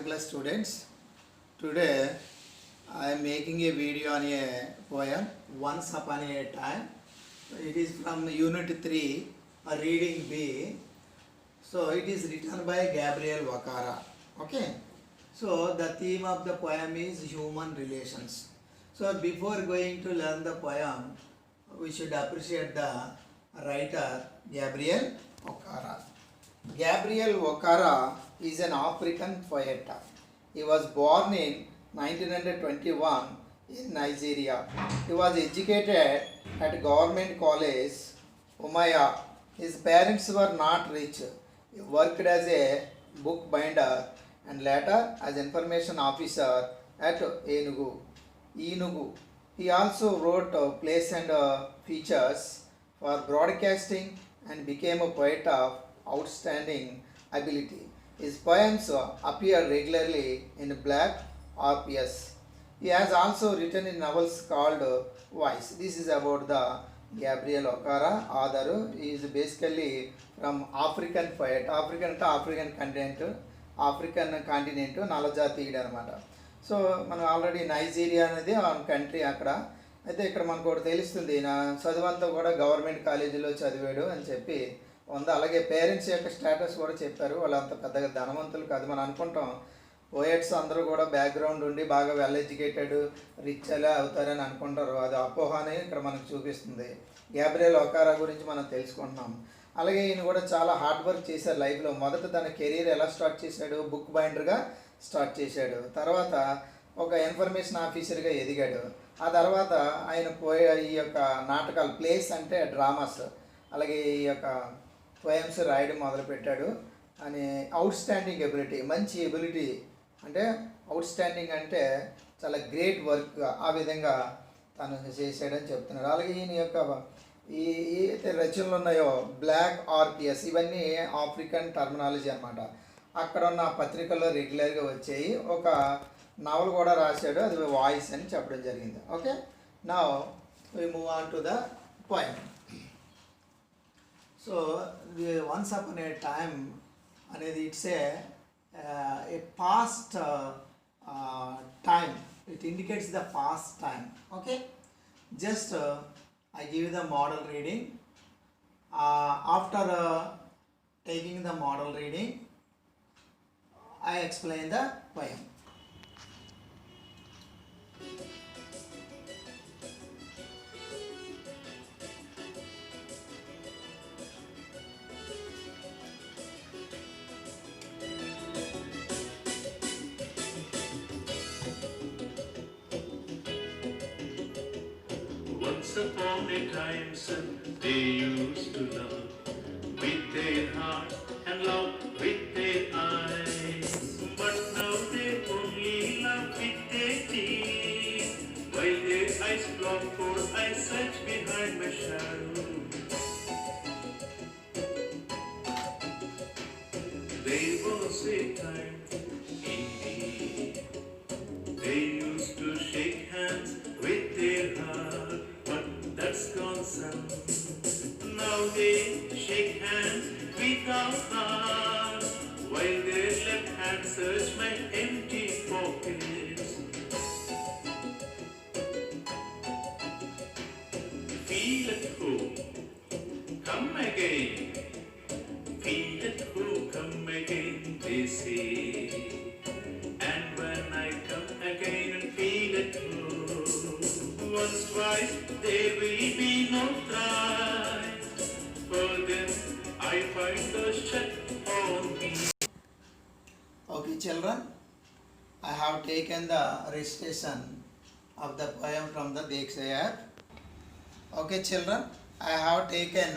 7th class students. Today I am making a video on a poem Once Upon a Time. It is from Unit 3, Reading B. So it is written by Gabriel Wakara. Okay. So the theme of the poem is human relations. So before going to learn the poem, we should appreciate the writer Gabriel Wakara. Gabriel Wakara is an African poet. He was born in 1921 in Nigeria. He was educated at Government College, Umaya. His parents were not rich. He worked as a bookbinder and later as information officer at Enugu. He also wrote plays and features for broadcasting and became a poet of outstanding ability. His poems appear regularly in Black RPS. He has also written in novels called Voice. This is about the Gabriel Wakara author. He is basically from African poet. African continent నల్లజాతీయుడు అనమాట. So మనం already Nigeria అనేది country అక్కడ. అయితే ఇక్కడ మనకు ఒకటి తెలుస్తుంది, నా చదువంతా కూడా గవర్నమెంట్ కాలేజీలో చదివాడు అని చెప్పి ఉంది. అలాగే పేరెంట్స్ యొక్క స్టేటస్ కూడా చెప్పారు. వాళ్ళు అంత పెద్దగా ధనవంతులు కాదు. మనం అనుకుంటాం పోయట్స్ అందరూ కూడా బ్యాక్గ్రౌండ్ ఉండి బాగా వెల్ ఎడ్యుకేటెడ్ రిచ్ అలా అవుతారని అనుకుంటారు. అది అపోహ అని ఇక్కడ మనకు చూపిస్తుంది. గ్యాబ్రియల్ వకారా గురించి మనం తెలుసుకుంటున్నాం. అలాగే ఈయన కూడా చాలా హార్డ్ వర్క్ చేశారు లైఫ్లో. మొదట తన కెరీర్ ఎలా స్టార్ట్ చేశాడు? బుక్ బైండర్గా స్టార్ట్ చేశాడు. తర్వాత ఒక ఇన్ఫర్మేషన్ ఆఫీసర్గా ఎదిగాడు. ఆ తర్వాత ఆయన ఈ యొక్క నాటకాలు, ప్లేస్ అంటే డ్రామాస్, అలాగే ఈ యొక్క పోయమ్స్ రాయడం మొదలుపెట్టాడు. అని అవుట్ స్టాండింగ్ ఎబిలిటీ, మంచి ఎబిలిటీ అంటే అవుట్ స్టాండింగ్ అంటే చాలా గ్రేట్ వర్క్, ఆ విధంగా తను చేశాడని చెప్తున్నాడు. అలాగే ఈయన యొక్క ఈ అయితే రచనలు ఉన్నాయో బ్లాక్ ఆర్పిఎస్, ఇవన్నీ ఆఫ్రికన్ టర్మినాలజీ అనమాట. అక్కడ ఉన్న పత్రికల్లో రెగ్యులర్గా వచ్చాయి. ఒక నవల్ కూడా రాశాడు, అది వాయిస్ అని చెప్పడం జరిగింది. Okay, now we move on to the poem. So once upon a time అనేది it's a past time. It indicates the past time. Okay, just I give you the model reading. After taking the model reading, I explain the poem. Once upon a time, son, they used to love with their heart and love with their eyes. But now they only love with their teeth, while their eyes flock for I search behind my shadow. There was a time, indeed, they used to shake hands with their heart. That's gone, son. Now they shake hands without heart, while their left hand search my empty pockets. Feel at home, come again. Feel at home, come again, they say. And when I come again and feel at home, once, twice, there will be no thrice. For then I find the shut on me. Okay, children, I have taken the recitation of the poem from the Deksha app. Okay, children, I have taken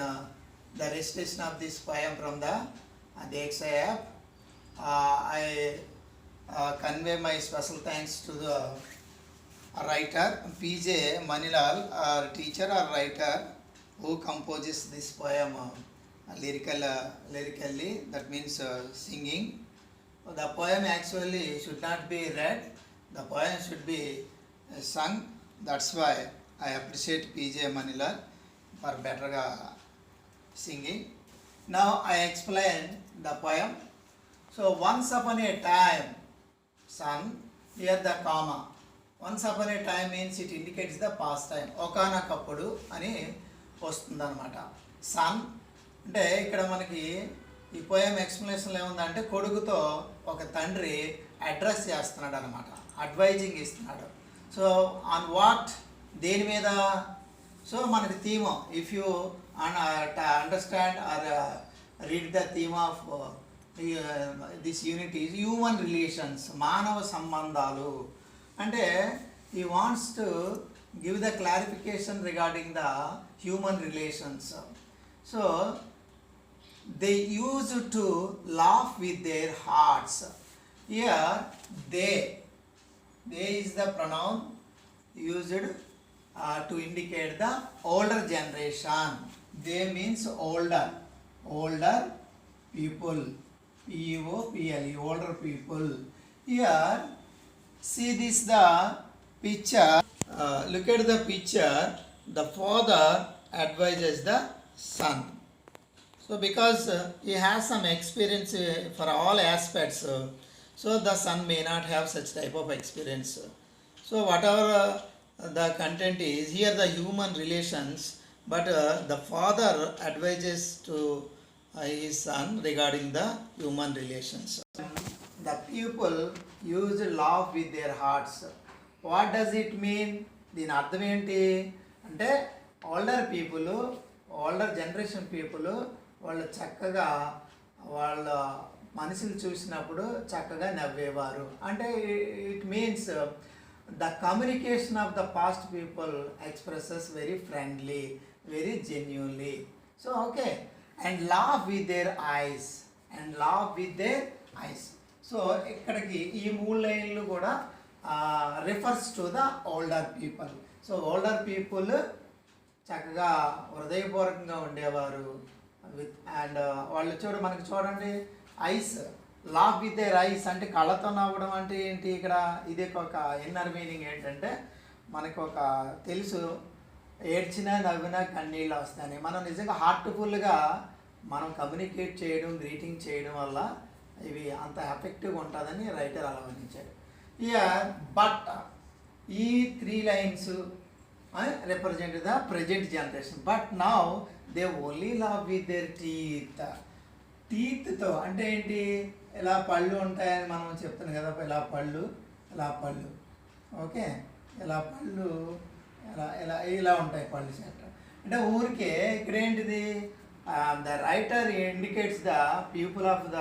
the recitation of this poem from the Deksha app. I convey my special thanks to the writer PJ Manilal, our teacher or writer who composes this poem lyrically, that means singing. The poem actually should not be read, the poem should be sung. That's why I appreciate PJ Manilal for better singing. Now I explain the poem. So once upon a time, sun, here the comma. Once upon a time means it indicates the past time. ఒకానొకప్పుడు అని వస్తుందన్నమాట. Sun అంటే ఇక్కడ మనకి ఈ poem ఎక్స్ప్లెనేషన్లో ఏముందంటే కొడుకుతో ఒక తండ్రి అడ్రస్ చేస్తున్నాడు అనమాట, అడ్వైజింగ్ ఇస్తున్నాడు. సో ఆన్ వాట్, దేని మీద? సో మనకి theme, if you understand or read the theme of this unit is human relations, మానవ సంబంధాలు. అంటే he wants to give the clarification regarding the human relations. So they used to laugh with their hearts. Here they is the pronoun used to indicate the older generation. They means older people, people, older people. Here see this the picture, look at the picture. The father advises the son. So because he has some experience for all aspects, so the son may not have such type of experience. So whatever the content is here, the human relations, but the father advises to his son regarding the human relations. The people use laugh with their hearts. What does it mean? దీని అర్థం ఏంటి అంటే older people, older generation people వాళ్ళు చక్కగా వాళ్ళ మనుషులు చూసినప్పుడు చక్కగా నవ్వేవారు. అంటే it means the communication of the past people expresses very friendly, very genuinely. So okay, and laugh with their ice, and laugh with their ice. So ఇక్కడికి ఈ 3 లైన్లు కూడా refers to the older people. So older people చక్కగా హృదయపూర్వకంగా ఉండేవారు with, and వాళ్ళు మనకి చూడండి ice, laugh with their ice అంటే కళ్ళతో నవ్వడం అంటే ఏంటి ఇక్కడ? ఇది ఒక ఇన్నర్ మీనింగ్ ఏంటంటే మనకు ఒక తెలుసు, ఏడ్చినా నవ్వినా కన్నీళ్ళు వస్తాయని. మనం నిజంగా హార్ట్ఫుల్గా మనం కమ్యూనికేట్ చేయడం, గ్రీటింగ్ చేయడం వల్ల ఇవి అంత ఎఫెక్టివ్గా ఉంటుందని రైటర్ అలా వర్ణించాడు. Here, but ఈ 3 lines represent the present generation. But now they only laugh with their teeth. టీత్తో అంటే ఏంటి? ఇలా పళ్ళు ఉంటాయని మనం చెప్తున్నాం కదా, ఇలా పళ్ళు, ఇలా పళ్ళు, ఓకే, ఇలా పళ్ళు, ఇలా ఉంటాయి పళ్ళు సెట్. అంటే ఊరికే ఇక్కడ ఏంటిది? The writer indicates the people of the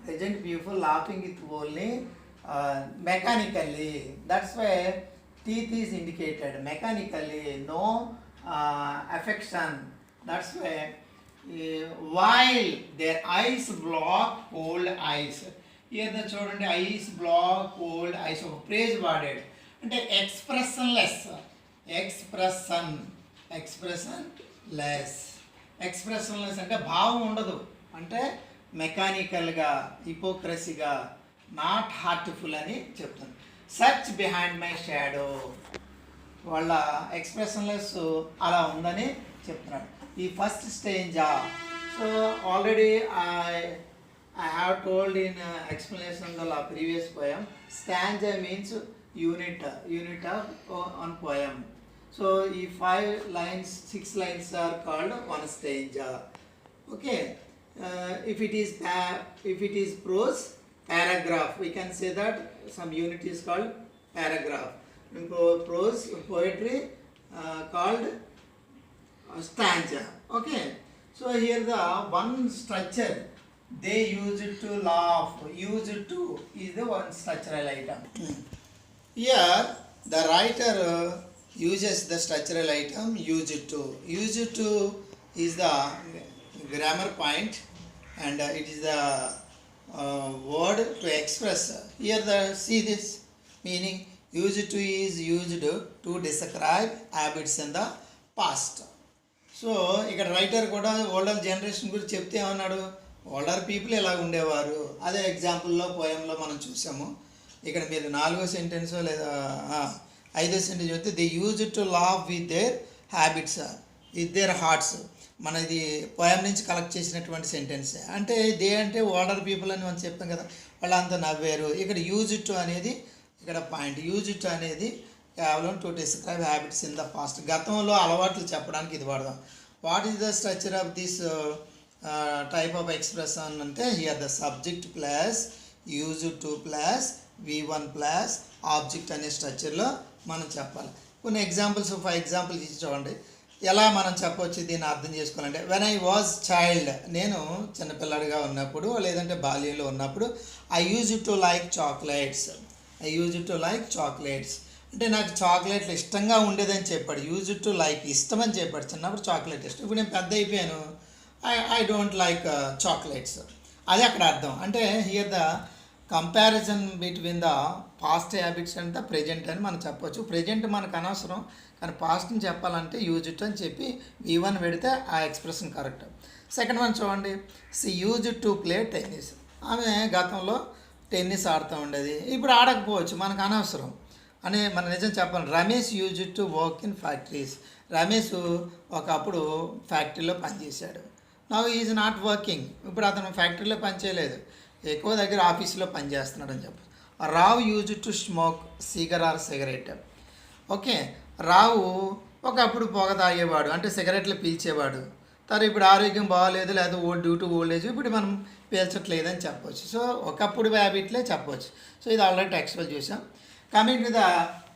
present people laughing with only mechanically. That's why teeth is indicated mechanically, no affection. That's why while their eyes block cold eyes. Here the children eyes block cold eyes. So praise worded అంటే expressionless, expressionless అంటే భావం ఉండదు, అంటే మెకానికల్గా, హిపోక్రసీగా, not heartful అని చెప్తుంది. Search behind my shadow, వాళ్ళ ఎక్స్ప్రెషన్లెస్ అలా ఉందని చెప్తున్నాడు. ఈ first stanza, so already I have told in explanation the previous poem, stanza means unit of one poem. So ఈ 5 lines, 6 lines are called one stanza. Okay. If it is prose, paragraph, we can say that some unit is called paragraph. In prose, poetry called stanza. Okay, so here the one structure they used to laugh, used to is the one structural item. Here the writer uses the structural item used to. Used to is the grammar point, and it is the word to express. Here the see this meaning, used to is used to describe habits in the past. So ఇక్కడ writer కూడా older generation గురించి చెప్తే ఏమన్నాడు? Older people ఎలా ఉండేవారు, అదే ఎగ్జాంపుల్లో పోయంలో మనం చూసాము. ఇక్కడ మీరు 4వ సెంటెన్స్ లేదా 5వ సెంటెన్స్ చెప్తే దే యూజ్ టు లావ్ with their habits, with their hearts. మన ఇది పోయం నుంచి కలెక్ట్ చేసినటువంటి సెంటెన్స్. అంటే దే అంటే ఓల్డర్ పీపుల్ అని మనం చెప్పాం కదా, వాళ్ళంతా నవ్వారు. ఇక్కడ యూజ్ టు అనేది ఇక్కడ పాయింట్. యూజ్ టు అనేది కేవలం to describe habits in the past, గతంలో అలవాట్లు చెప్పడానికి ఇది వాడదాం. What is the structure of this type of expression అంటే here the subject plus use to plus V1 plus object అనే స్ట్రక్చర్లో మనం చెప్పాలి. కొన్ని ఎగ్జాంపుల్స్ 5 ఎగ్జాంపుల్స్ ఇచ్చి చూడండి ఎలా మనం చెప్పవచ్చు దీన్ని అర్థం చేసుకోవాలంటే. వెన్ ఐ వాజ్ చైల్డ్, నేను చిన్నపిల్లడిగా ఉన్నప్పుడు లేదంటే బాల్యంలో ఉన్నప్పుడు, I use to like chocolates. I use to like chocolates అంటే నాకు చాక్లెట్లు ఇష్టంగా ఉండేదని చెప్పాడు. యూజ్ టు లైక్ ఇష్టమని చెప్పాడు. చిన్నప్పుడు చాక్లెట్ ఇష్టం. ఇప్పుడు నేను పెద్ద అయిపోయాను, ఐ డోంట్ లైక్ చాక్లెట్స్. అది అక్కడ అర్థం. అంటే here the comparison between the past habits and the present అని మనం చెప్పొచ్చు. ప్రెజెంట్ మనకు అనవసరం, కానీ పాస్ట్ని చెప్పాలంటే యూజ్ టు అని చెప్పి V1 పెడితే ఆ ఎక్స్ప్రెషన్ కరెక్ట్. సెకండ్ వన్ చూడండి, she used to play tennis. ఆమె గతంలో టెన్నిస్ ఆడుతూ ఉండేది, ఇప్పుడు ఆడకపోవచ్చు, మనకు అనవసరం అని మన నిజం చెప్పాలి. Ramesh use to work in factories. Ramesh ఒకప్పుడు ఫ్యాక్టరీలో పనిచేశాడు. Now is not working. ఇప్పుడు అతను ఫ్యాక్టరీలో పనిచేయలేదు, ఎక్కువ దగ్గర ఆఫీసులో పనిచేస్తున్నాడు అని చెప్పు. Rao use to smoke cigar or cigarette. Okay, Rao ఒకప్పుడు పొగ తాగేవాడు, అంటే సిగరెట్లు పీల్చేవాడు. తర్వాత ఇప్పుడు ఆరోగ్యం బాగాలేదు, లేదా డ్యూ టు ఓల్డ్ ఏజ్ ఇప్పుడు మనం పీల్చట్లేదని చెప్పవచ్చు. సో ఒకప్పుడు హ్యాబిట్లే చెప్పవచ్చు. సో ఇది ఆల్రెడీ టెక్స్ట్లో చూసాం. Coming to the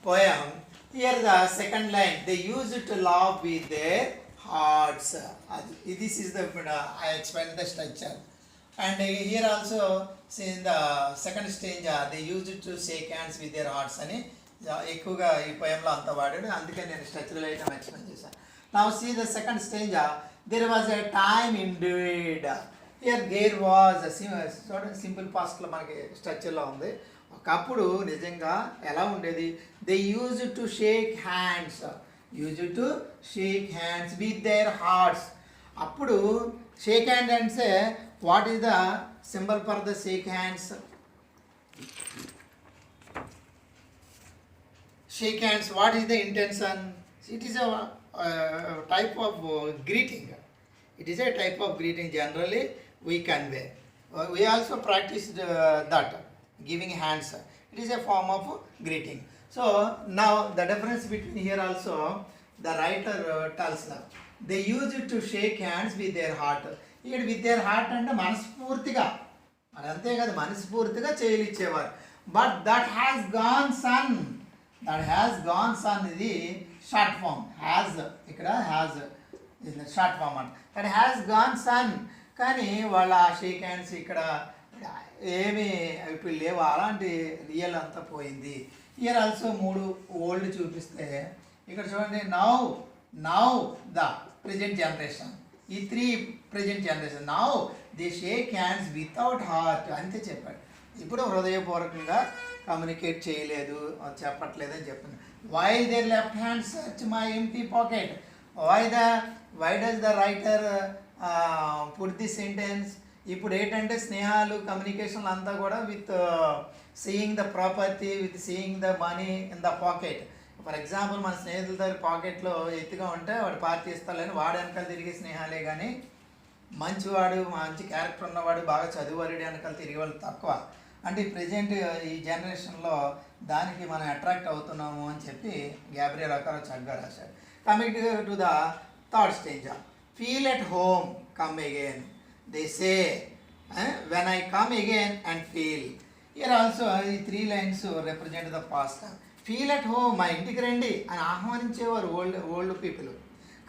poem, here the second line, they used to love with their hearts. This is the I explain the structure. And here also in the second stage they used to shake hands with their hearts అని ఎక్కువగా ఈ పోయంలో అంతా వాడాడు. అందుకే నేను structural item explain చేశాను. Now see the second stage, there was a time indeed. Here there was చూడండి, సింపుల్ పాస్ట్లో మనకి స్ట్రక్చర్లో ఉంది. ఒకప్పుడు నిజంగా ఎలా ఉండేది, they used to shake hands. Use to shake hands with their hearts. అప్పుడు షేక్ హ్యాండ్ అంటే what is the symbol for the shake hands? Shake hands, what is the intention? It is a type of greeting. It is a type of greeting generally we convey. We also practiced that, giving hands. It is a form of greeting. So now the difference between here also, the writer tells them, they use it to shake hands with their heart. Here with their heart and మనస్ఫూర్తిగా, మరి అంతే కదా, మనస్ఫూర్తిగా చేయలిచ్చేవారు. But that has gone son. That has gone son ఇది short form. Has ఇక్కడ has short form అంట. That has gone son. కానీ వాళ్ళ షేక్ హ్యాండ్స్ ఇక్కడ ఏమి ఇప్పుడు లేవు, అలాంటి రియల్ అంతా పోయింది. ఇయర్ ఆల్సో 3 ఓల్డ్ చూపిస్తే ఇక్కడ చూడండి, నౌ ద ప్రజెంట్ జనరేషన్, ఈ 3 present generation. Now they shake hands without heart అంతే చెప్పాడు. ఇప్పుడు హృదయపూర్వకంగా కమ్యూనికేట్ చేయలేదు, చెప్పట్లేదని చెప్పింది. Why their left hand search my empty pocket. Why does the writer put the sentence? ఇప్పుడు ఏంటంటే స్నేహాలు కమ్యూనికేషన్లు అంతా కూడా with seeing the property, with seeing the money in the pocket. For example మన స్నేహితుల దగ్గర పాకెట్లో ఎత్తుగా ఉంటే వాడు పార్టీ ఇస్తాలని వాడు వెనకాల తిరిగే స్నేహాలే కానీ మంచివాడు, మంచి క్యారెక్టర్ ఉన్నవాడు, బాగా చదువువాడు వెనకాల తిరిగే వాళ్ళు తక్కువ. అంటే ప్రజెంట్ ఈ జనరేషన్లో దానికి మనం అట్రాక్ట్ అవుతున్నాము అని చెప్పి గ్యాబ్రియల్ అకారో చక్కగా రాశాడు. Coming to the third stage, feel at home come again. They say when I come again and feel. Year also ఈ 3 lines represent the past. Feel at home, మా ఇంటికి రండి అని ఆహ్వానించేవారు ఓల్డ్ పీపుల్.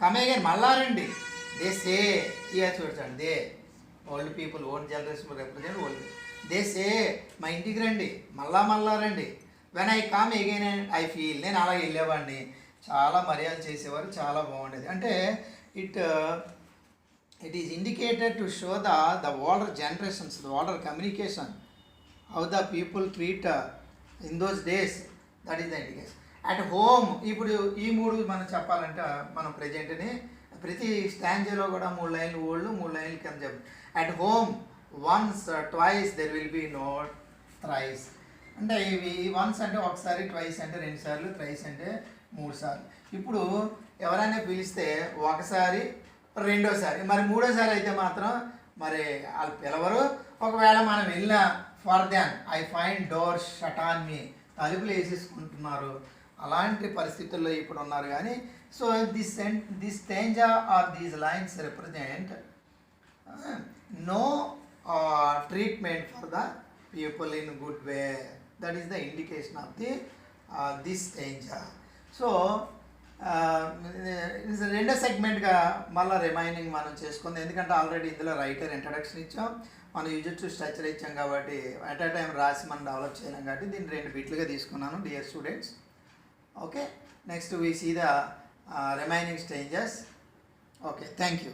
కమ్ అగైన్, మళ్ళా రండి. They say, year చూడండి, they old people, old generation represent old. They say, మా ఇంటికి రండి, మళ్ళా రండి. When I come again and I feel, నేను అలా వెళ్ళేవాడిని. చాలా మర్యాద చేసేవారు, చాలా బాగుండేది. అంటే it is indicated to show the older generations, the older communication, how the people treat in those days. That is the indication. At home, ఇప్పుడు ఈ 3 మనం చెప్పాలంటే మనం ప్రజెంట్ని ప్రతి స్టాంజలో కూడా 3 లైన్లు ఓల్డ్, 3 లైన్లు కింద చెప్పాలి. At home once, twice, there will be no thrice. అంటే ఇవి వన్స్ అంటే ఒకసారి, ట్వైస్ అంటే 2 సార్లు, థ్రైస్ అంటే 3 సార్లు. ఇప్పుడు ఎవరైనా పిలిస్తే ఒకసారి రెండోసారి. మరి మూడోసారి అయితే మాత్రం మరి వాళ్ళు పిలవరు. ఒకవేళ మనం వెళ్ళిన for then I find door shut on me, తలుపులు వేసేసుకుంటున్నారు. అలాంటి పరిస్థితుల్లో ఇప్పుడు ఉన్నారు. కానీ so this stanza or these lines represent no treatment for the people in good way. That is the indication of the this stanza. So రెండో సెగ్మెంట్గా మళ్ళీ రిమైనింగ్ మనం చేసుకుంది. ఎందుకంటే ఆల్రెడీ ఇందులో రైటర్ ఇంట్రడక్షన్ ఇచ్చాం, మనం యూజర్ స్ట్రక్చర్ ఇచ్చాం కాబట్టి అట్ ఏ టైం రాసి మనం డెవలప్ చేయలేం కాబట్టి దీన్ని 2 బిట్లుగా తీసుకున్నాను dear students. Okay, next we see the remaining stanzas. Okay, thank you.